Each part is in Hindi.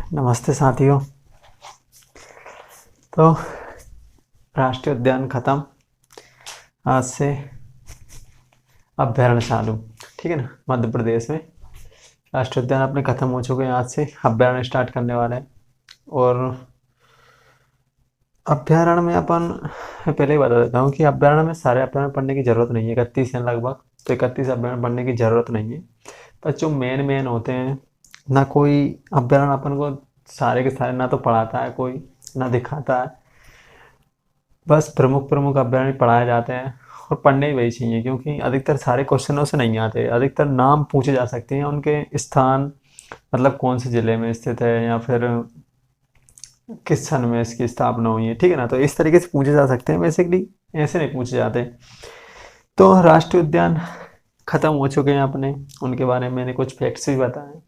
नमस्ते साथियों। तो राष्ट्रीय उद्यान खत्म, आज से अभ्यारण्य चालू। ठीक है ना। मध्य प्रदेश में राष्ट्रीय उद्यान अपने खत्म हो चुके हैं, आज से अभ्यारण्य स्टार्ट करने वाले हैं। और अभ्यारण्य में अपन, मैं पहले ही बता देता हूँ कि अभ्यारण्य में सारे अभ्यारण्य पढ़ने की जरूरत नहीं है। 31 हैं लगभग, तो 31 अभ्यारण्य पढ़ने की जरूरत नहीं है। पर जो मेन होते हैं ना, कोई अभ्यारण्य अपन को सारे के सारे ना तो पढ़ाता है कोई, ना दिखाता है। बस प्रमुख प्रमुख अभ्यारण्य पढ़ाए जाते हैं और पढ़ने ही वही चाहिए, क्योंकि अधिकतर सारे क्वेश्चनों से नहीं आते। अधिकतर नाम पूछे जा सकते हैं, उनके स्थान, मतलब कौन से जिले में स्थित है या फिर किस सन में इसकी स्थापना हुई है। ठीक है ना। तो इस तरीके से पूछे जा सकते हैं, बेसिकली ऐसे नहीं पूछे जाते। तो राष्ट्रीय उद्यान खत्म हो चुके हैं अपने, उनके बारे में मैंने कुछ फैक्ट्स भी बताए,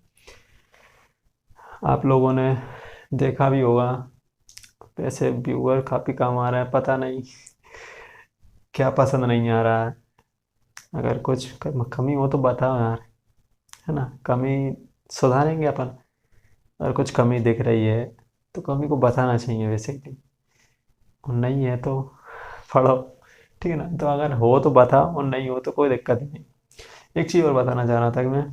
आप लोगों ने देखा भी होगा। वैसे व्यूअर काफ़ी कम आ रहा है, पता नहीं क्या पसंद नहीं आ रहा है। अगर कुछ कमी हो तो बताओ यार, है ना। कमी सुधारेंगे अपन। अगर कुछ कमी दिख रही है तो कमी को बताना चाहिए बेसिकली, और नहीं है तो पढ़ो। ठीक है ना। तो अगर हो तो बताओ, और नहीं हो तो कोई दिक्कत नहीं। एक चीज़ और बताना चाह रहा था कि मैं,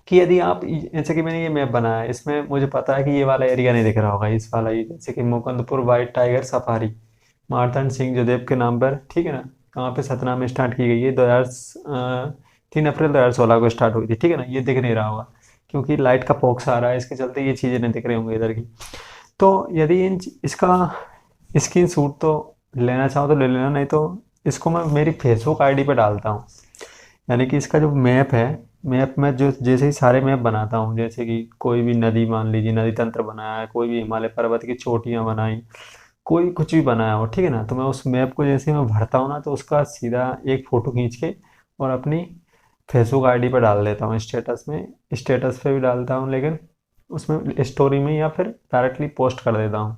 कि यदि आप जैसे कि मैंने ये मैप बनाया है, इसमें मुझे पता है कि ये वाला एरिया नहीं दिख रहा होगा, इस वाला ये, जैसे कि Mukundpur white tiger safari, Martand Singh Judeo के नाम पर। ठीक है ना। कहाँ पे, सतना में स्टार्ट की गई है। 3 अप्रैल 2016 को स्टार्ट हुई थी। ठीक है ना। ये दिख नहीं रहा होगा क्योंकि लाइट का फोक्स आ रहा है, इसके चलते ये चीज़ें नहीं दिख रही होंगी इधर की। तो यदि इसका स्क्रीन शूट तो लेना चाहो तो ले लेना, नहीं तो इसको मैं मेरी फेसबुक आईडी पे डालता हूँ। यानी कि इसका जो मैप है, मैप में जो जैसे ही सारे मैप बनाता हूँ, जैसे कि कोई भी नदी, मान लीजिए नदी तंत्र बनाया है, कोई भी हिमालय पर्वत की चोटियाँ बनाई, कोई कुछ भी बनाया हो। ठीक है ना। तो मैं उस मैप को जैसे मैं भरता हूँ ना, तो उसका सीधा एक फ़ोटो खींच के और अपनी फेसबुक आईडी पर डाल देता हूँ। स्टेटस में, स्टेटस पे भी डालता हूँ, लेकिन उसमें स्टोरी में या फिर डायरेक्टली पोस्ट कर देता हूँ।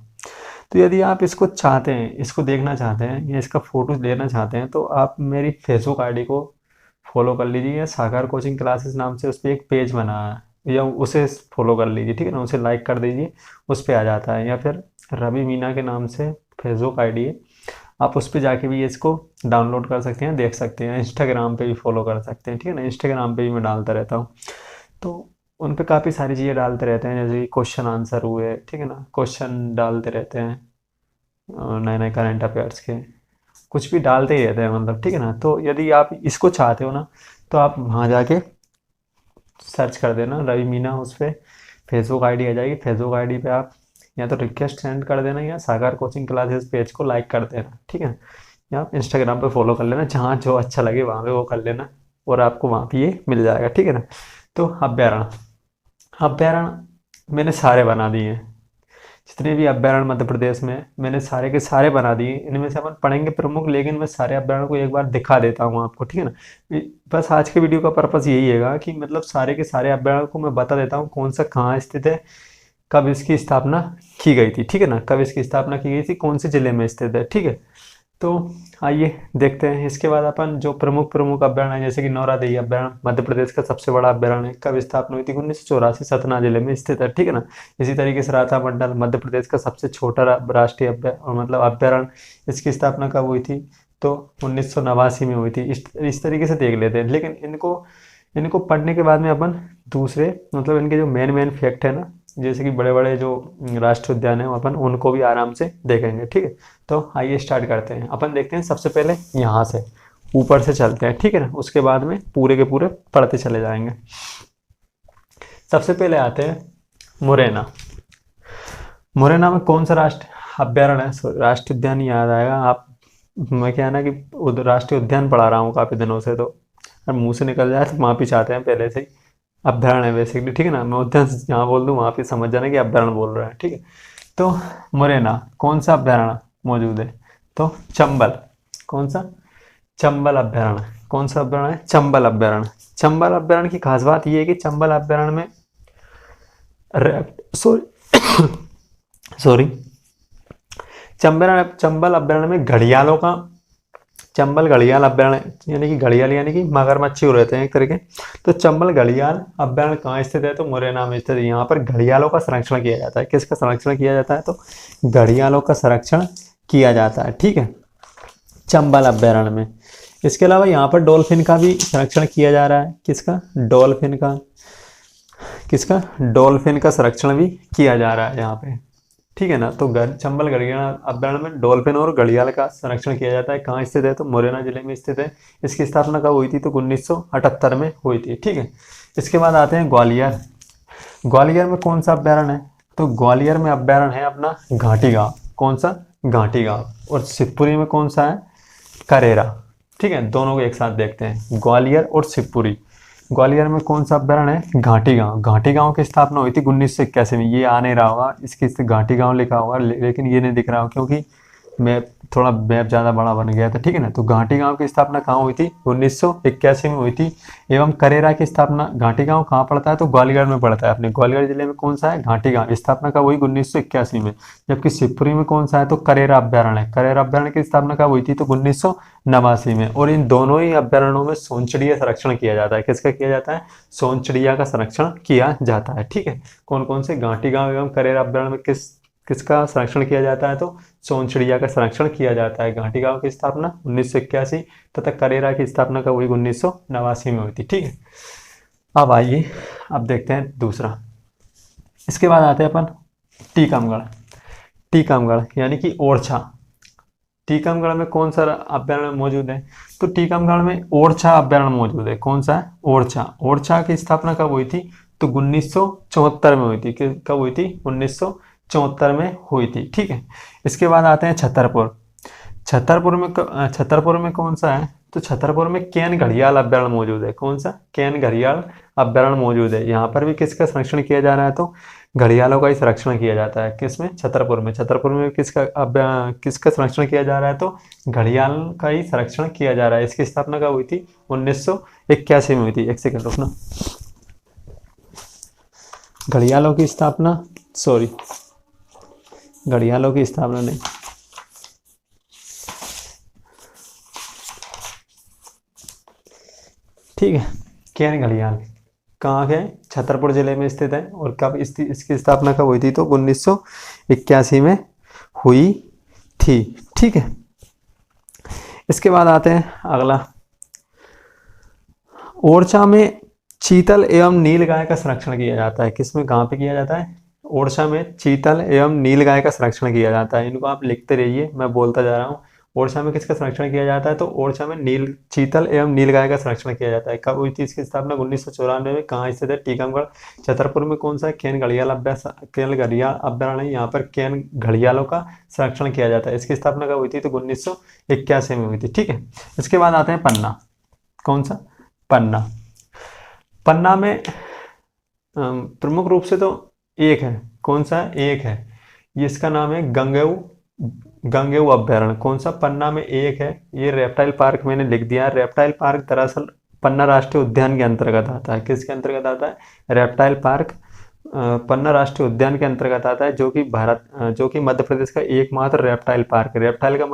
तो यदि आप इसको चाहते हैं, इसको देखना चाहते हैं या इसका फ़ोटो लेना चाहते हैं, तो आप मेरी फेसबुक आईडी को फॉलो कर लीजिए, या सागर कोचिंग क्लासेस नाम से उस पर एक पेज बना है, या उसे फॉलो कर लीजिए। ठीक है ना। उसे लाइक कर दीजिए, उस पर आ जाता है। या फिर रवि मीना के नाम से फेसबुक आईडी है, आप उस पर जाके भी इसको डाउनलोड कर सकते हैं, देख सकते हैं। इंस्टाग्राम पे भी फॉलो कर सकते हैं। ठीक है ना। इंस्टाग्राम पे भी मैं डालता रहता हूँ, तो उन पे काफ़ी सारी चीज़ें डालते रहते हैं, जैसे क्वेश्चन आंसर हुए। ठीक है ना। क्वेश्चन डालते रहते हैं, नए नए करंट अफेयर्स के कुछ भी डालते ही रहते हैं, मतलब। ठीक है ना। तो यदि आप इसको चाहते हो ना, तो आप वहाँ जाके सर्च कर देना रवि मीना, उस पर फेसबुक आईडी आ जाएगी। फेसबुक आईडी पे आप या तो रिक्वेस्ट सेंड कर देना, या सागर कोचिंग क्लासेस पेज को लाइक कर देना। ठीक है। या आप इंस्टाग्राम पे फॉलो कर लेना, जहाँ जो अच्छा लगे वहाँ पे वो कर लेना, और आपको वहाँ पे ये मिल जाएगा। ठीक है ना। तो अभ्यारण्य, अभ्यारण्य मैंने सारे बना दिए हैं। जितने भी अभ्यारण्य मध्य प्रदेश में, मैंने सारे के सारे बना दिए। इनमें से अपन पढ़ेंगे प्रमुख, लेकिन मैं सारे अभ्यारण्य को एक बार दिखा देता हूँ आपको। ठीक है ना। बस आज के वीडियो का पर्पस यही है कि मतलब सारे के सारे अभ्यारण्य को मैं बता देता हूँ, कौन सा कहाँ स्थित है, कब इसकी स्थापना की गई थी। ठीक है ना। कब इसकी स्थापना की गई थी, कौन से जिले में स्थित है। ठीक है। तो आइए देखते हैं। इसके बाद अपन जो प्रमुख प्रमुख अभ्यारण्य है, जैसे कि नौरादेई अभ्यारण्य मध्य प्रदेश का सबसे बड़ा अभ्यारण्य है, कब स्थापना हुई थी, 1984, सतना जिले में स्थित है। ठीक है ना। इसी तरीके से राधा मंडल मध्य प्रदेश का सबसे छोटा राष्ट्रीय मतलब अभ्यारण्य, इसकी स्थापना कब हुई थी, तो 1989 में हुई थी। इस तरीके से देख लेते हैं। लेकिन इनको इनको पढ़ने के बाद में अपन दूसरे, मतलब इनके जो मेन मेन फैक्ट है ना, जैसे कि बड़े बड़े जो राष्ट्रीय उद्यान है, अपन उनको भी आराम से देखेंगे। ठीक है। तो आइए स्टार्ट करते हैं। अपन देखते हैं सबसे पहले यहाँ से ऊपर से चलते हैं। ठीक है ना। उसके बाद में पूरे के पूरे पढ़ते चले जाएंगे। सबसे पहले आते हैं मुरैना। मुरैना में कौन सा राष्ट्र अभ्यारण्य है, राष्ट्रीय उद्यान ही याद आएगा। आप, मैं क्या है ना कि राष्ट्रीय उद्यान पढ़ा रहा हूँ काफ़ी दिनों से, तो अगर मुंह से निकल जाए तो माफ़ी चाहते हैं पहले से ही। अभ्यारण्य है बेसिकली। ठीक है ना। मैं उद्यान जहाँ बोल दूँ वहाँ पे समझ जाना कि अभ्यारण्य बोल रहा है। ठीक है। तो मुरैना कौन सा अभ्यारण्य मौजूद है, तो चंबल। कौन सा, चंबल अभ्यारण्य। कौन सा अभ्यारण्य है, चंबल अभ्यारण्य। चंबल अभ्यारण्य की खास बात यह है कि चंबल अभ्यारण्य में सॉरी सॉरी चंबल चंबल अभ्यारण्य में घड़ियालों का चंबल घड़ियाल अभयारण्य यानी कि घड़ियाल यानी कि मगरमच्छ हो रहते हैं एक तरह के। तो चंबल घड़ियाल अभयारण्य कहाँ स्थित है? तो मुरैना में स्थित है। यहाँ पर घड़ियालों का संरक्षण किया जाता है। किसका संरक्षण किया जाता है? तो घड़ियालों का संरक्षण किया जाता है, ठीक है, चंबल अभयारण्य में। इसके अलावा यहाँ पर डॉल्फिन का भी संरक्षण किया जा रहा है। किसका? डॉल्फिन का। किसका? डॉल्फिन का संरक्षण भी किया जा रहा है यहाँ पे, ठीक है ना। तो चंबल घड़ियाल अभयारण्य में डॉल्फिन और घड़ियाल का संरक्षण किया जाता है। कहाँ स्थित है? तो मुरैना जिले में स्थित है। इसकी स्थापना कब हुई थी? तो 1978 में हुई थी, ठीक है। इसके बाद आते हैं ग्वालियर। ग्वालियर में कौन सा अभयारण्य है? तो ग्वालियर में अभयारण्य है अपना घाटी गांव। कौन सा? घाटी गांव। और शिवपुरी में कौन सा है? करेरा, ठीक है। दोनों को एक साथ देखते हैं, ग्वालियर और शिवपुरी। ग्वालियर में कौन सा अभयारण्य है? घाटी गांव। घाटी गांव की स्थापना हुई थी 1981 में। ये आ नहीं रहा होगा, इसकी घाटी गांव लिखा होगा लेकिन ये नहीं दिख रहा होगा क्योंकि मैप थोड़ा मैप ज़्यादा बड़ा बन गया था, ठीक है ना। तो घाटी गांव की स्थापना कहाँ हुई थी? 1981 में हुई थी। एवं करेरा की स्थापना, घाटी गांव कहाँ पड़ता है? तो ग्वालियर में पड़ता है। अपने ग्वालियर जिले में कौन सा है? घाटी गांव। स्थापना कब हुई? 1981 में। जबकि शिवपुरी में कौन सा है? तो करेरा अभयारण्य। करेरा अभयारण्य की स्थापना कब हुई थी? तो 1989 में। और इन दोनों ही अभयारण्यों में सोनचिड़िया संरक्षण किया जाता है। किसका किया जाता है? सोनचिड़िया का संरक्षण किया जाता है, ठीक है। कौन कौन से? घाटी गांव एवं करेरा अभयारण्य में किसका संरक्षण किया जाता है? तो सोनचिड़िया का संरक्षण किया जाता है। घाटी गांव की स्थापना 1981 तथा करेरा की स्थापना कब हुई? 1989 में हुई थी, ठीक है। अब आइए, अब देखते हैं दूसरा। इसके बाद आते हैं अपन टीकमगढ़। टीकमगढ़ यानी कि ओरछा। टीकमगढ़ में कौन सा अभयारण्य मौजूद है? तो टीकमगढ़ में ओरछा अभयारण्य मौजूद है। कौन सा है? ओरछा। ओरछा की स्थापना कब हुई थी? तो 1974 में हुई थी। कब हुई थी? 1974 में हुई थी, ठीक है। इसके बाद आते हैं छतरपुर। छतरपुर में कौन सा है? तो छतरपुर में कैन घड़ियाल अभयारण्य मौजूद है। कौन सा? कैन घड़ियाल अभयारण्य मौजूद है। यहाँ पर भी किसका संरक्षण किया जा रहा है? तो घड़ियालों का ही संरक्षण किया जाता है। किसमें? छतरपुर में। छतरपुर में किसका संरक्षण किया जा रहा है? तो घड़ियाल का ही संरक्षण किया जा रहा है। इसकी स्थापना कब हुई थी? 1981 में हुई थी। एक सेकंड रुकना। घड़ियालों की स्थापना, सॉरी, घड़ियालों की स्थापना नहीं, ठीक है। कैन घड़ियाल कहाँ है? छतरपुर जिले में स्थित है। और कब इसकी स्थापना कब हुई थी? तो 1981 में हुई थी, ठीक है। इसके बाद आते हैं अगला। ओरछा में चीतल एवं नीलगाय का संरक्षण किया जाता है। किसमें? कहाँ पे किया जाता है? ओरछा में चीतल एवं नीलगाय का संरक्षण किया जाता है। इनको आप लिखते रहिए, मैं बोलता जा रहा हूँ। ओरछा में किसका संरक्षण किया जाता है? तो ओरछा में चीतल एवं नीलगाय का संरक्षण किया जाता है। कब हुई थी इसकी स्थापना? 1994 में। कहाँ स्थित है? टीकमगढ़। छतरपुर में कौन सा है? कैन घड़ियाल अभयारण्य। यहाँ पर कैन घड़ियालों का संरक्षण किया जाता है। इसकी स्थापना कब हुई थी? तो 1981 में हुई थी, ठीक है। इसके बाद आते हैं पन्ना। कौन सा? पन्ना। पन्ना में प्रमुख रूप से तो एक है। कौन सा? एक है, ये इसका नाम है गंगेऊ अभयारण्य। कौन सा? पन्ना में एक है। ये रेप्टाइल पार्क मैंने लिख दिया है। रेप्टाइल पार्क दरअसल पन्ना राष्ट्रीय उद्यान के अंतर्गत आता है। किसके अंतर्गत आता है? रेप्टाइल पार्क पन्ना राष्ट्रीय उद्यान के अंतर्गत आता है, जो कि मध्य प्रदेश का एकमात्र रेप्टाइल पार्क। रेप्टाइल का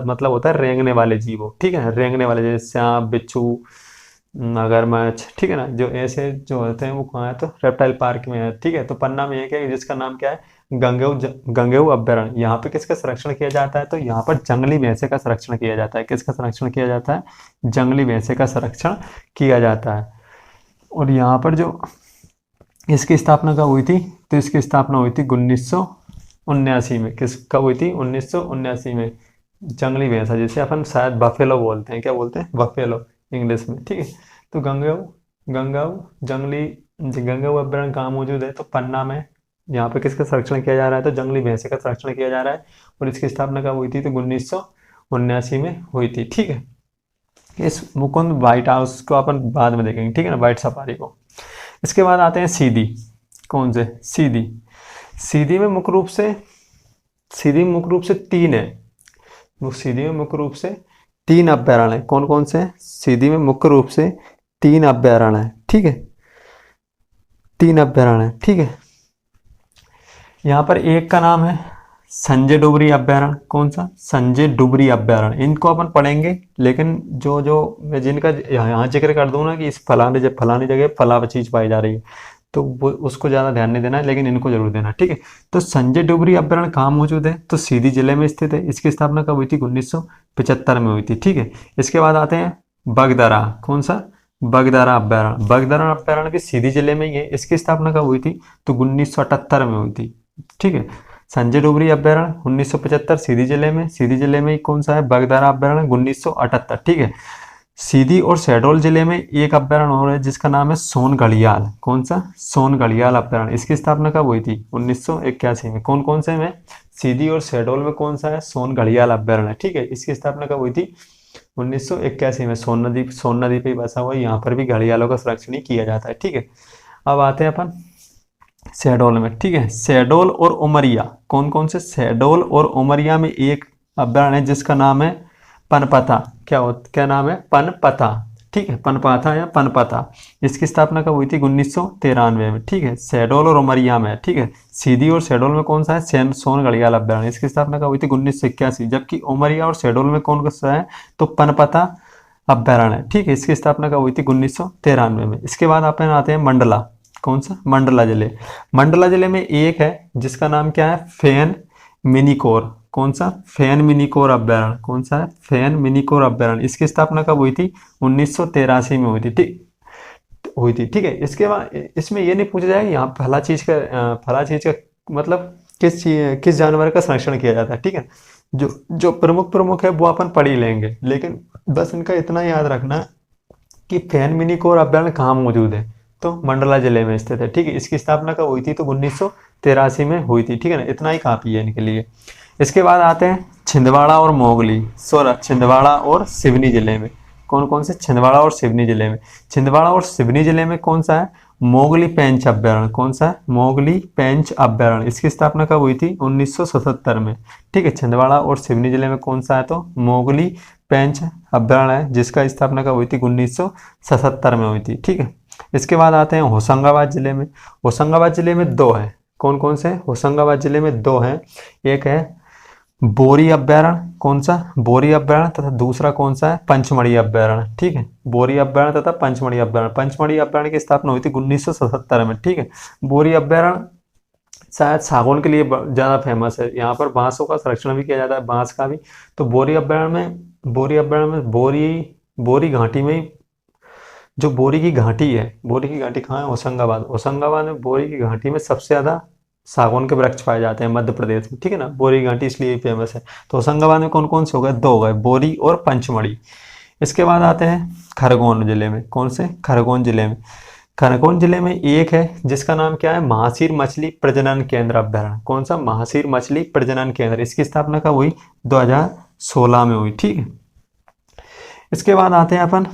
मतलब होता है रेंगने वाले जीवों, ठीक है। रेंगने वाले जैसे सांप, बिच्छू, मगरमच्छ, ठीक है ना, जो ऐसे जो होते हैं वो कहाँ है? तो रेप्टाइल पार्क में है, ठीक है। तो पन्ना में एक है जिसका नाम क्या है? गंगेऊ अभयारण्य। यहाँ पे किसका संरक्षण किया जाता है? तो यहाँ पर जंगली भैंसे का संरक्षण किया जाता है। किसका संरक्षण किया जाता है? जंगली भैंसे का संरक्षण किया जाता है। और यहाँ पर जो इसकी स्थापना कब हुई थी? तो इसकी स्थापना हुई थी 1979 में। कब हुई थी? 1979 में। जंगली भैंसा जिसे अपन शायद बफेलो बोलते हैं। क्या बोलते हैं? बफेलो इंग्लिश में, ठीक है। तो गंगेऊ अभयारण्य कहाँ मौजूद है? तो पन्ना में। यहाँ पे किसका संरक्षण किया जा रहा है? तो जंगली भैंसे का संरक्षण किया जा रहा है। और इसकी स्थापना कब हुई थी? तो 1979 में हुई थी, ठीक है। इस मुकुंद व्हाइट हाउस को अपन बाद में देखेंगे, ठीक है ना, व्हाइट सफारी को। इसके बाद आते हैं सीधी। कौन से? सीधी। सीधी में मुख्य रूप से तीन है। सीधी में मुख्य रूप से तीन अभयारण्य है। कौन कौन से हैं? सीधी में मुख्य रूप से तीन अभयारण्य है, ठीक है। तीन अभयारण्य है, ठीक है। यहाँ पर एक का नाम है संजय डुबरी अभ्यारण्य, कौन सा, संजय डुबरी अभ्यारण्य, इनको अपन पढ़ेंगे। लेकिन जो जो मैं जिनका यहाँ जिक्र कर दूं ना कि इस फलानी जगह फला चीज पाई जा रही है, तो वो उसको ज़्यादा ध्यान नहीं देना है, लेकिन इनको जरूर देना, ठीक है। तो संजय डुबरी अभ्यारण्य कहाँ मौजूद है, तो सीधी जिले में स्थित है। इसकी स्थापना कब हुई थी, 1975 में हुई थी, ठीक है। इसके बाद आते हैं बगदरा, कौन सा, बगदरा अभ्यारण्य। बगदरा अभ्यारण्य भी सीधी जिले में ही है। इसकी स्थापना कब हुई थी, तो 1978 में हुई थी, ठीक है। संजय डुबरी अभ्यारण्य 1975 सीधी जिले में, सीधी जिले में कौन सा है, बगदरा अभ्यारण्य 1978, ठीक है। सीधी और शहडोल जिले में एक अभ्यारण्य और है जिसका नाम है सोन घड़ियाल, कौन सा, सोन घड़ियाल अभ्यारण्य। इसकी स्थापना कब हुई थी, 1981 में। कौन कौन से में, सीधी और शहडोल में कौन सा है, सोन घड़ियाल अभ्यारण्य, ठीक है। इसकी स्थापना कब हुई थी, 1981 में। सोन नदी पे बसा हुआ, यहाँ पर भी घड़ियालों का संरक्षण ही किया जाता है, ठीक है। अब आते हैं अपन शहडोल में, ठीक है। शहडोल और उमरिया, कौन कौन से, शहडोल और उमरिया में एक अभ्यारण्य है जिसका नाम है पनपथा। क्या नाम है, पनपथा, ठीक है, पनपाथा या पनपथा। इसकी स्थापना कब हुई थी, 1993 में, ठीक है। शहडोल और उमरिया में, ठीक है। सीधी और शहडोल में कौन सा है, सोन घड़ियाल अभ्यारण्य। इसकी स्थापना कब हुई थी, 1981। जबकि उमरिया और शहडोल में कौन सा है, तो पनपथा अभ्यारण्य, ठीक है। इसकी स्थापना कब हुई थी, 1993 में। इसके बाद अपन आते हैं मंडला, कौन सा, मंडला जिले। मंडला जिले में एक है जिसका नाम क्या है, फेन मिनीकोर, कौन सा, फेन मिनीकोर अभ्यारण्य, कौन सा है, फेन मिनीकोर अभ्यारण्य। इसकी स्थापना कब हुई थी, 1983 में हुई थी, ठीक है। इसके बाद इसमें ये नहीं पूछा जाएगा यहाँ फला चीज का मतलब किस जानवर का संरक्षण किया जाता है, ठीक है। जो जो प्रमुख है वो अपन पढ़ ही लेंगे, लेकिन बस इनका इतना याद रखना कि फेन मिनीकोर अभ्यारण्य कहाँ मौजूद है, तो मंडला जिले में स्थित है, ठीक है। इसकी स्थापना कब हुई थी, तो 1983 में हुई थी, ठीक है ना। इतना ही काफी है इनके लिए। इसके बाद आते हैं छिंदवाड़ा और मोगली, छिंदवाड़ा और सिवनी जिले में। कौन कौन से, छिंदवाड़ा और सिवनी जिले में। छिंदवाड़ा और सिवनी जिले में कौन सा है, मोगली पेंच अभ्यारण्य, कौन सा है, मोगली पेंच अभ्यारण्य। इसकी स्थापना कब हुई थी, 1977 में, ठीक है। छिंदवाड़ा और सिवनी जिले में कौन सा है, तो मोगली पेंच अभ्यारण्य है जिसका स्थापना कब हुई थी, 1977 में हुई थी, ठीक है। इसके बाद आते हैं होशंगाबाद जिले में। होशंगाबाद जिले में दो है, कौन कौन से, होशंगाबाद जिले में दो हैं। एक है बोरी अभ्यारण्य, कौन सा, बोरी अभ्यारण्य, तथा दूसरा कौन सा है, पंचमढ़ी अभ्यारण्य, ठीक है। बोरी अभ्यारण्य तथा पंचमढ़ी अभ्यारण्य। पंचमढ़ी अभ्यारण्य की स्थापना हुई थी 1977 में, ठीक है। बोरी अभ्यारण्य शायद सागौन के लिए ज्यादा फेमस है। यहाँ पर बांसों का संरक्षण भी किया जाता है, बांस का भी। तो बोरी अभ्यारण्य में बोरी घाटी में, जो बोरी की घाटी है, बोरी की घाटी कहाँ है, होशंगाबाद में बोरी की घाटी में सबसे ज्यादा सागौन के वृक्ष पाए जाते हैं मध्य प्रदेश में, ठीक है ना। बोरी घाटी इसलिए फेमस है। तो होशंगाबाद में कौन कौन से हो गए, दो हो गए, बोरी और पंचमढ़ी। इसके बाद आते हैं खरगोन जिले में, कौन से, खरगोन जिले में। खरगोन जिले में एक है जिसका नाम क्या है, महासीर मछली प्रजनन केंद्र अभ्यारण्य, कौन सा, महासीर मछली प्रजनन केंद्र। इसकी स्थापना कब हुई, 2016 में हुई, ठीक है। इसके बाद आते हैं अपन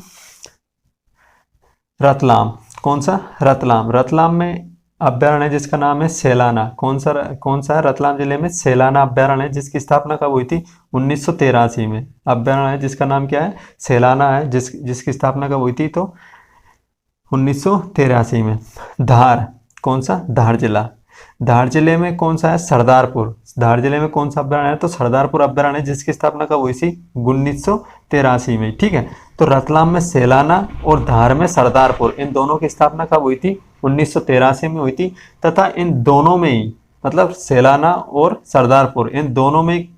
रतलाम, कौन सा, रतलाम में अभ्यारण्य है जिसका नाम है सेलाना, कौन सा है, रतलाम जिले में सेलाना अभ्यारण्य है जिसकी स्थापना कब हुई थी, 1983 में। अभ्यारण्य है जिसका नाम क्या है, सेलाना है, जिसकी स्थापना कब हुई थी, तो 1983 में। धार, कौन सा, धार जिले में कौन सा है, सरदारपुर। धार जिले में कौन सा अभ्यारण्य है, तो सरदारपुर अभ्यारण्य जिसकी स्थापना कब हुई थी, 1983 में, ठीक है। तो रतलाम में सेलाना और धार में सरदारपुर, इन दोनों की स्थापना कब हुई थी, 1983 में हुई थी। तथा इन दोनों में ही, मतलब सेलाना और सरदारपुर, इन दोनों में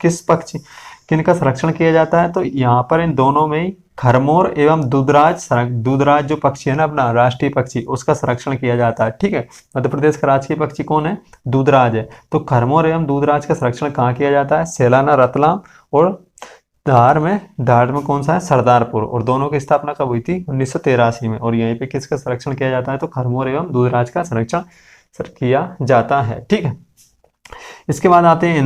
किनका संरक्षण किया जाता है, तो यहाँ पर इन दोनों में ही खरमोर एवं दूधराज जो पक्षी है ना अपना राष्ट्रीय पक्षी, उसका संरक्षण किया जाता है, ठीक है। मध्य प्रदेश का राष्ट्रीय पक्षी कौन है, दूधराज है। तो खरमोर एवं दूधराज का संरक्षण कहाँ किया जाता है, सेलाना, रतलाम और धार में कौन सा है, सरदारपुर। और दोनों की स्थापना कब हुई थी, 1983 में। और यहीं पे किसका संरक्षण किया जाता है, तो खरमोर एवं दूधराज का संरक्षण किया जाता है, ठीक है। इसके बाद आते हैं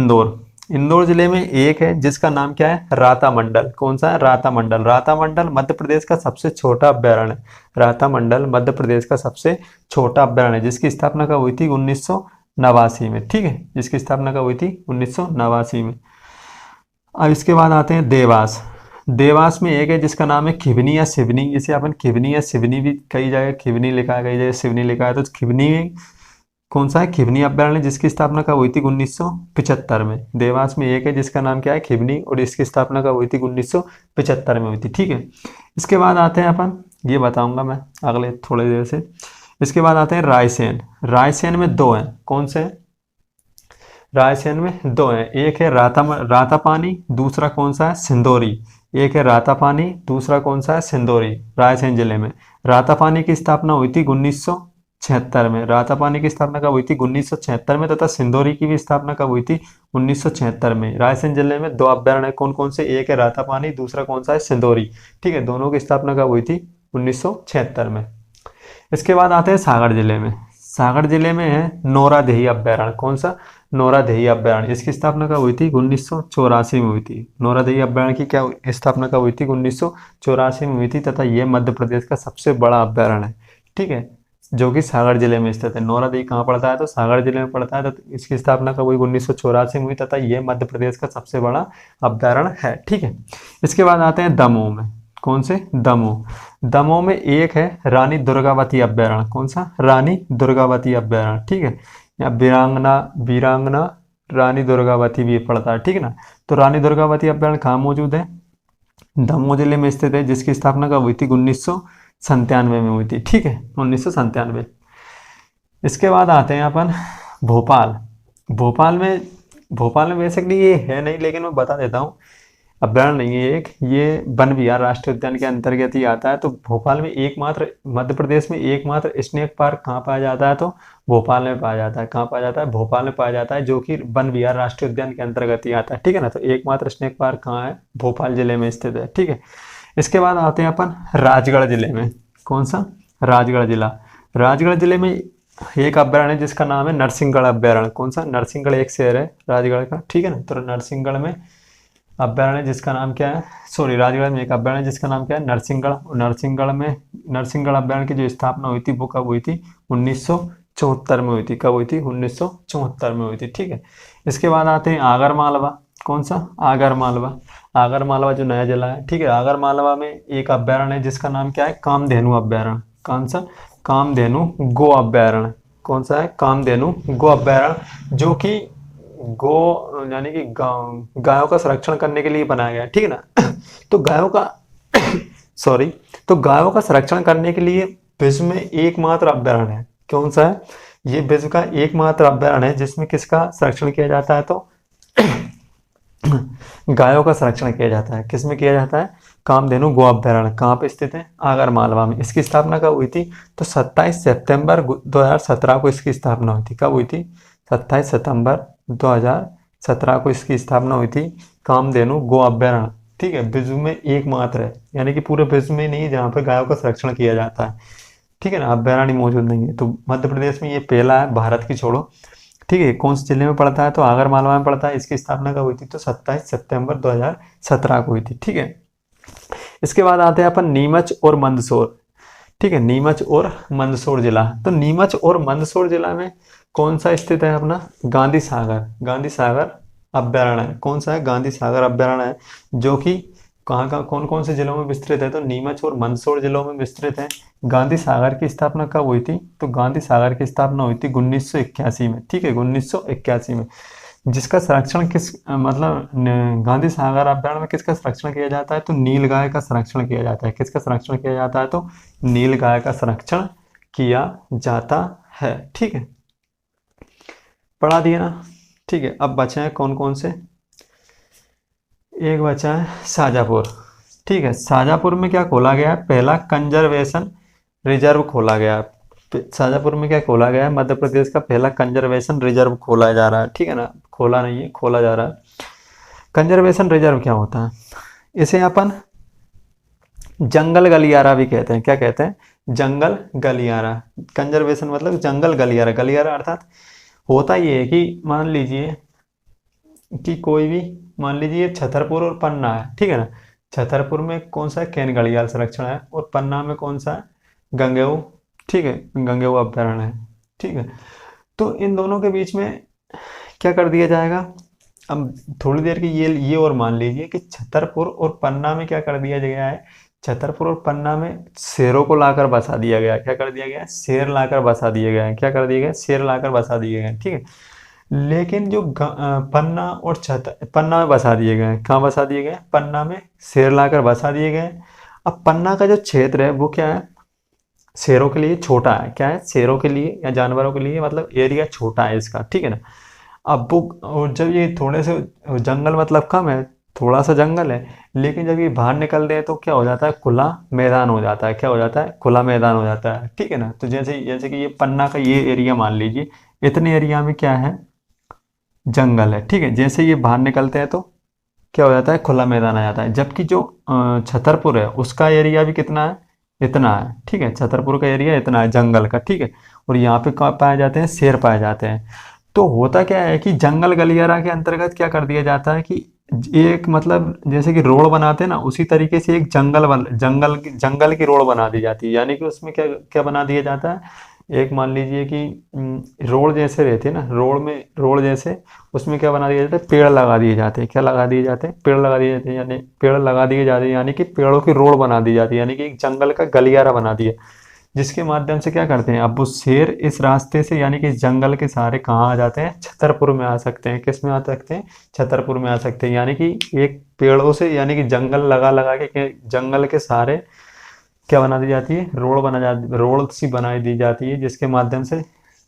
इंदौर जिले में एक है जिसका नाम क्या है, राता मंडल, कौन सा है, राता मंडल मध्य प्रदेश का सबसे छोटा अभ्यारण्य। राता मंडल मध्य प्रदेश का सबसे छोटा अभ्यारण्य जिसकी स्थापना कब हुई थी, 1989 में, ठीक है। जिसकी स्थापना कब हुई थी, 1989 में। अब इसके बाद आते हैं देवास में एक है जिसका नाम है खिवनी या सिवनी। इसे अपन खिवनी या सिवनी भी, कई जगह खिवनी लिखा है, कई जगह सिवनी लिखा है। तो खिवनी कौन सा है? खिवनी अभ्यारण्य, जिसकी स्थापना कब हुई थी? 1975 में। देवास में एक है जिसका नाम क्या है? खिवनी, और इसकी स्थापना कब हुई थी? 1975 में हुई थी। ठीक है, इसके बाद आते हैं अपन, ये बताऊंगा मैं अगले थोड़ी देर से। इसके बाद आते हैं रायसेन। रायसेन में दो हैं, कौन से हैं? रायसेन में दो हैं, एक है रातापानी, दूसरा कौन सा है? सिंदौरी। एक है रातापानी, दूसरा कौन सा है? सिंदौरी, रायसेन जिले में। रातापानी की स्थापना हुई थी 1976 में। रातापानी की स्थापना कब हुई थी? 1976 में। तथा सिंदौरी की भी स्थापना कब हुई थी? 1976 में। रायसेन जिले में दो अभ्यारण्य, कौन कौन से? एक है रातापानी, दूसरा कौन सा है? सिंदौरी। ठीक है, दोनों की स्थापना कब हुई थी? 1976 में। इसके बाद आते हैं सागर जिले में। सागर जिले में है नौरादेही अभ्यारण्य। कौन सा? नौरादेही अभ्यारण्य। इसकी स्थापना कब हुई थी? 1984 में हुई थी। नौरादेही अभ्यारण्य की क्या स्थापना कब हुई थी? 1984 में हुई थी, तथा यह मध्य प्रदेश का सबसे बड़ा अभ्यारण्य है। ठीक है, जो कि सागर जिले में स्थित है। नौरादेही कहाँ पड़ता है? तो सागर जिले में पड़ता है। तो इसकी स्थापना कब हुई? 1984 में हुई, तथा यह मध्य प्रदेश का सबसे बड़ा अभ्यारण्य है। ठीक है, इसके बाद आते हैं दमोह में। कौन से? दमोह। दमोह में एक है रानी दुर्गावती अभ्यारण्य। कौन सा? रानी दुर्गावती अभ्यारण्य। ठीक है, या वीरांगना वीरांगना रानी दुर्गावती भी पड़ता है। ठीक है ना। तो रानी दुर्गावती अभ्यारण्य कहाँ मौजूद है? दमोह जिले में स्थित है, जिसकी स्थापना कब हुई थी? 1997 में हुई थी। ठीक है, 1997। इसके बाद आते हैं अपन भोपाल। भोपाल में बेसिकली ये है नहीं, लेकिन मैं बता देता हूँ। अभ्यारण्य नहीं है एक, ये वन विहार राष्ट्रीय उद्यान के अंतर्गत ही आता है। तो भोपाल में एकमात्र, मध्य प्रदेश में एकमात्र स्नेक पार्क कहाँ पाया जाता है? तो भोपाल में पाया जाता है। कहाँ पाया जाता है? भोपाल में पाया जाता है, जो कि वन विहार राष्ट्रीय उद्यान के अंतर्गत ही आता है। ठीक है ना। तो एकमात्र स्नेक पार्क कहाँ है? भोपाल जिले में स्थित है। ठीक है, इसके बाद आते हैं अपन राजगढ़ जिले में। कौन सा? राजगढ़ जिला। राजगढ़ जिले में एक अभ्यारण्य जिसका नाम है नरसिंहगढ़ अभ्यारण्य। कौन सा? नरसिंहगढ़ एक शहर है राजगढ़ का। ठीक है ना। तो नरसिंहगढ़ में अभ्यारण्य जिसका नाम क्या है? सॉरी, राजगढ़ में एक अभ्यारण्य जिसका नाम क्या है? नरसिंहगढ़। नरसिंहगढ़ अभ्यारण्य की जो स्थापना हुई थी वो कब हुई थी? 1974 में हुई थी। कब हुई थी? 1974 में हुई थी। ठीक है, इसके बाद आते हैं आगर मालवा। कौन सा? आगर मालवा। आगर मालवा जो नया जिला है। ठीक है, आगर मालवा में एक अभ्यारण्य है जिसका नाम क्या है? कामधेनु अभ्यारण्य। कौन सा? कामधेनु गो अभ्यारण्य। कौन सा है? कामधेनु गो अभ्यारण्य, जो कि गो यानी कि गायों का संरक्षण करने के लिए बनाया गया है। ठीक है ना। तो गायों का सॉरी, तो गायों का संरक्षण करने के लिए विश्व में एकमात्र अभ्यारण्य है। कौन सा है? ये विश्व का एकमात्र अभ्यारण्य है जिसमें किसका संरक्षण किया जाता है? तो गायों का संरक्षण किया जाता है। किसमें किया जाता है? कामधेनु गो अभ्यारण्य। कहाँ पे स्थित है? आगर मालवा में। इसकी स्थापना कब हुई थी? तो 27 सितंबर 2017 को इसकी स्थापना हुई थी। कब हुई थी? 27 सितंबर 2017 को इसकी स्थापना हुई थी, कामधेनु गो अभ्यारण्य। ठीक है, विश्व में एकमात्र है, यानी कि पूरे विश्व में नहीं जहाँ पर गायों का संरक्षण किया जाता है। ठीक है ना, अभ्यारण्य मौजूद नहीं है। तो मध्य प्रदेश में ये पहला है, भारत की छोड़ो। ठीक है, कौन से जिले में पड़ता है? तो आगर मालवा में पड़ता है। इसकी स्थापना कब हुई थी? तो 27 सितंबर 2017 को हुई थी। ठीक है, इसके बाद आते हैं अपन नीमच और मंदसौर। ठीक है, नीमच और मंदसौर जिला। तो नीमच और मंदसौर जिला में कौन सा स्थित है? अपना गांधी सागर अभ्यारण्य है। कौन सा है? गांधी सागर अभ्यारण्य है, जो कि कहाँ कौन कौन से जिलों में विस्तृत है? तो नीमच और मंदसौर जिलों में विस्तृत है। गांधी सागर की स्थापना कब हुई थी? तो गांधी सागर की स्थापना हुई थी 1981 में। ठीक है, 1981 में। जिसका संरक्षण गांधी सागर अभ्यारण्य में किसका संरक्षण किया जाता है? तो नीलगाय का संरक्षण किया जाता है। किसका संरक्षण किया जाता है? तो नीलगाय का संरक्षण किया जाता है। ठीक है, पढ़ा दिया ना। ठीक है, अब बचे हैं कौन कौन से? एक बचा है शाजापुर। ठीक है, शाजापुर में क्या खोला गया है? पहला कंजर्वेशन रिजर्व खोला गया है। शाजापुर में क्या खोला गया है? मध्य प्रदेश का पहला कंजर्वेशन रिजर्व खोला जा रहा है। ठीक है ना, खोला नहीं है, खोला जा रहा है। कंजर्वेशन रिजर्व क्या होता है? इसे अपन जंगल गलियारा भी कहते हैं। क्या कहते हैं? जंगल गलियारा। कंजर्वेशन मतलब जंगल गलियारा। गलियारा अर्थात होता ये है कि मान लीजिए कि कोई भी, मान लीजिए छतरपुर और पन्ना है। ठीक है ना, छतरपुर में कौन सा है? केन घड़ियाल संरक्षण है, और पन्ना में कौन सा है? गंगेऊ। ठीक है, गंगेऊ अभ्यारण्य है। ठीक है, तो इन दोनों के बीच में क्या कर दिया जाएगा? अब थोड़ी देर की ये और मान लीजिए कि छतरपुर और पन्ना में क्या कर दिया गया है? छतरपुर और पन्ना में शेरों को लाकर बसा दिया गया। क्या कर दिया गया? शेर लाकर बसा दिए गए हैं। क्या कर दिए गए? शेर लाकर बसा दिए गए हैं। ठीक है। लेकिन जो पन्ना और पन्ना में बसा दिए गए हैं। कहाँ बसा दिए गए? पन्ना में शेर लाकर बसा दिए गए हैं। अब पन्ना का जो क्षेत्र है वो क्या है? शेरों के लिए छोटा है। क्या है? शेरों के लिए या जानवरों के लिए मतलब एरिया छोटा है इसका। ठीक है ना। अब वो, और जब ये थोड़े से जंगल मतलब कम है, थोड़ा सा जंगल है, लेकिन जब ये बाहर निकलते हैं तो क्या हो जाता है? खुला मैदान हो जाता है। क्या हो जाता है? खुला मैदान हो जाता है। ठीक है ना। तो जैसे जैसे कि ये पन्ना का ये एरिया मान लीजिए, इतने एरिया में क्या है? जंगल है। ठीक है। जैसे ये बाहर निकलते हैं तो क्या हो जाता है? खुला मैदान आ जाता है। जबकि जो छतरपुर है उसका एरिया भी कितना है? इतना है। ठीक है। छतरपुर का एरिया इतना है जंगल का। ठीक है। और यहाँ पे कहाँ पाए जाते हैं? शेर पाए जाते हैं। तो होता क्या है कि जंगल गलियारा के अंतर्गत क्या कर दिया जाता है कि एक मतलब जैसे कि रोड बनाते हैं ना, उसी तरीके से एक जंगल की रोड बना दी जाती है। यानी कि उसमें क्या क्या बना दिया जाता है? एक मान लीजिए कि रोड जैसे रहते हैं ना, रोड जैसे उसमें क्या बना दिया जाता है? पेड़ लगा दिए जाते हैं। क्या लगा दिए जाते हैं? पेड़ लगा दिए जाते हैं। यानी पेड़ लगा दिए जाते हैं, यानी कि पेड़ों की रोड बना दी जाती है। यानी कि एक जंगल का गलियारा बना दिया, जिसके माध्यम से क्या करते हैं? अब वो शेर इस रास्ते से यानी कि इस जंगल के सहारे कहाँ आ जाते हैं? छतरपुर में आ सकते हैं। किस में आ सकते हैं? छतरपुर में आ सकते हैं। यानी कि एक पेड़ों से यानी कि जंगल लगा लगा के जंगल के सहारे क्या बना दी जाती है? रोड सी बनाई दी जाती है, जिसके माध्यम से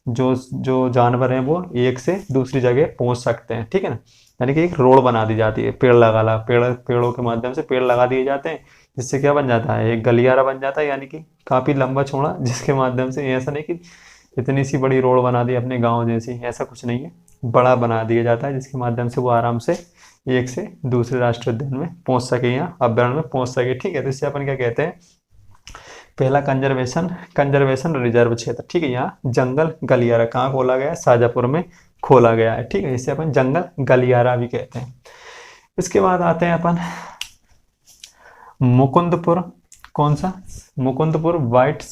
जो जो जानवर हैं वो एक से दूसरी जगह पहुंच सकते हैं। ठीक है ना। यानी कि एक रोड बना दी जाती है, पेड़ों के माध्यम से पेड़ लगा दिए जाते हैं, जिससे क्या बन जाता है? एक गलियारा बन जाता है। यानी कि काफी लंबा चौड़ा, जिसके माध्यम से ऐसा नहीं कि इतनी सी बड़ी रोड बना दी अपने गाँव जैसी, ऐसा कुछ नहीं है। बड़ा बना दिया जाता है, जिसके माध्यम से वो आराम से एक से दूसरे राष्ट्रीय उद्यान में पहुंच सके या अभ्यारण्य में पहुंच सके। ठीक है। तो इससे अपन क्या कहते हैं? पहला कंजर्वेशन कंजर्वेशन रिजर्व क्षेत्र। ठीक है। यहाँ जंगल गलियारा कहाँ खोला गया है? शाजापुर में खोला गया है। ठीक है। इसे अपन जंगल गलियारा भी कहते हैं। इसके बाद आते हैं अपन मुकुंदपुर। कौन सा? Mukundpur white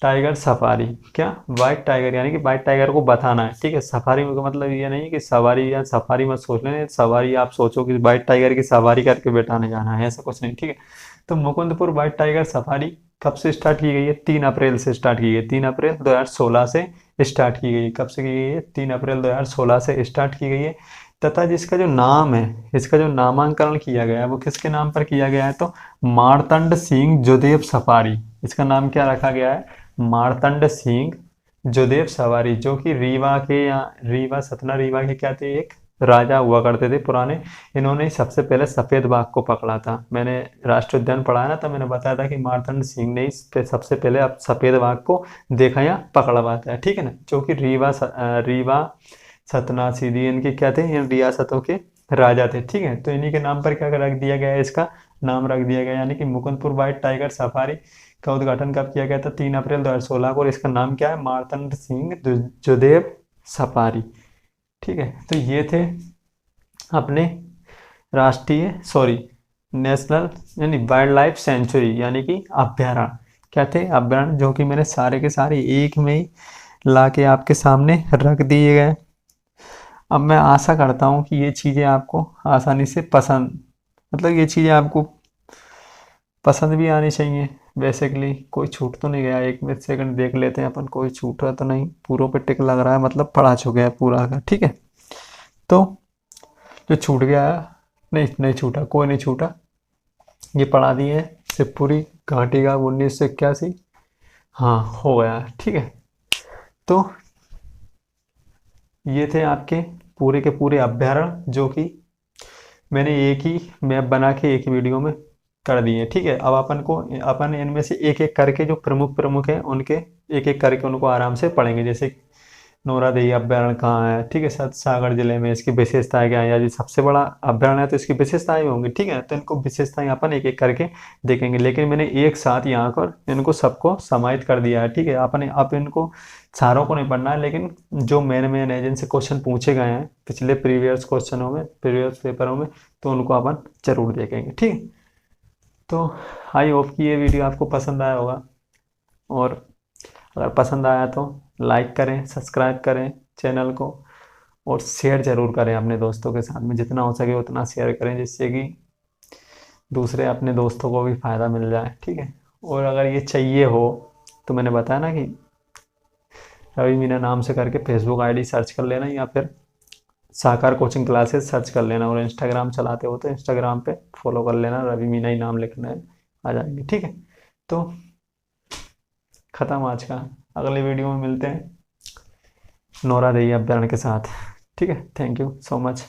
tiger safari. क्या? वाइट टाइगर यानी कि वाइट टाइगर को बताना है। ठीक है। सफारी का मतलब ये नहीं कि सवारी या सफारी मत सोच लें, सवारी आप सोचो कि वाइट टाइगर की सवारी करके बैठाने जाना है, ऐसा कुछ नहीं। ठीक है। तो मुकुंदपुर वाइट टाइगर सफारी कब से स्टार्ट की गई है? 3 अप्रैल से स्टार्ट की गई। 3 अप्रैल 2016 से स्टार्ट की गई। कब से की गई है? 3 अप्रैल 2016 से स्टार्ट की गई है। तथा जिसका जो नाम है, इसका जो नामांकन किया गया है वो किसके नाम पर किया गया है? तो मार्तंड सिंह जोदेव सफारी। इसका नाम क्या रखा गया है? मार्तंड सिंह जोदेव सवारी, जो कि रीवा के या रीवा के क्या थे? एक राजा हुआ करते थे पुराने। इन्होंने ही सबसे पहले सफेद बाघ को पकड़ा था। मैंने राष्ट्रीय उद्यान पढ़ा है ना, तो मैंने बताया था कि मार्तंड सिंह ने सबसे पहले अब सफेद बाघ को देखा या पकड़वाता है। ठीक है ना। जो कि रीवा सतना सीधी इनके क्या थे? इन रियासतों के राजा थे। ठीक है। तो इन्हीं के नाम पर क्या रख दिया गया है? इसका नाम रख दिया गया, यानी कि मुकुंदपुर वाइट टाइगर सफारी का उद्घाटन कब किया गया था? 3 अप्रैल 2016 को। और इसका नाम क्या है? मार्तंड सिंह जोदेव सफारी। ठीक है। तो ये थे अपने राष्ट्रीय सॉरी नेशनल यानी वाइल्ड लाइफ सेंचुरी यानी कि अभ्यारण्य। क्या थे? अभ्यारण्य, जो कि मैंने सारे के सारे एक में ही ला के आपके सामने रख दिए गए। अब मैं आशा करता हूँ कि ये चीज़ें आपको आसानी से पसंद मतलब ये चीज़ें आपको पसंद भी आनी चाहिए। बेसिकली कोई छूट तो नहीं गया? एक मिनट सेकंड देख लेते हैं अपन, कोई छूटा तो नहीं? पूरों पे टिक लग रहा है, मतलब पढ़ा चुके हैं पूरा का। ठीक है। तो जो छूट गया है, नहीं नहीं छूटा, कोई नहीं छूटा, ये पढ़ा दिए हैं शिवपुरी घाटी का 1981। हाँ, हो गया है। ठीक है। तो ये थे आपके पूरे के पूरे अभ्यारण्य, जो कि मैंने एक ही मैप बना के एक ही वीडियो में कर दिए। ठीक है। अब अपन इनमें से एक एक करके जो प्रमुख प्रमुख हैं उनके एक एक करके उनको आराम से पढ़ेंगे। जैसे नौरादेई अभ्यारण्य कहाँ है? ठीक है। सागर जिले में। इसकी विशेषताएं क्या है? यदि सबसे बड़ा अभ्यारण्य है तो इसकी विशेषताएं भी होंगी। ठीक है। तो इनको विशेषताएं अपन एक एक करके देखेंगे, लेकिन मैंने एक साथ यहाँ पर इनको सबको समाहित कर दिया है। ठीक है। अपने आप इनको सारों को नहीं पढ़ना है, लेकिन जो मेन है जिनसे क्वेश्चन पूछे गए हैं पिछले प्रीवियस पेपरों में, तो उनको अपन जरूर देखेंगे। ठीक है। तो आई होप कि ये वीडियो आपको पसंद आया होगा, और अगर पसंद आया तो लाइक करें, सब्सक्राइब करें चैनल को, और शेयर जरूर करें अपने दोस्तों के साथ में। जितना हो सके उतना शेयर करें, जिससे कि दूसरे अपने दोस्तों को भी फ़ायदा मिल जाए, ठीक है। और अगर ये चाहिए हो तो मैंने बताया ना कि रवि मीना नाम से करके फेसबुक आईडी सर्च कर लेना, या फिर साकार कोचिंग क्लासेस सर्च कर लेना, और इंस्टाग्राम चलाते हो तो इंस्टाग्राम पे फॉलो कर लेना, रवि मीना ही नाम लिखना है, आ जाएंगे, ठीक है। तो ख़त्म आज का। अगले वीडियो में मिलते हैं नोरा देई अभ्यारण के साथ, ठीक है। Thank you so much.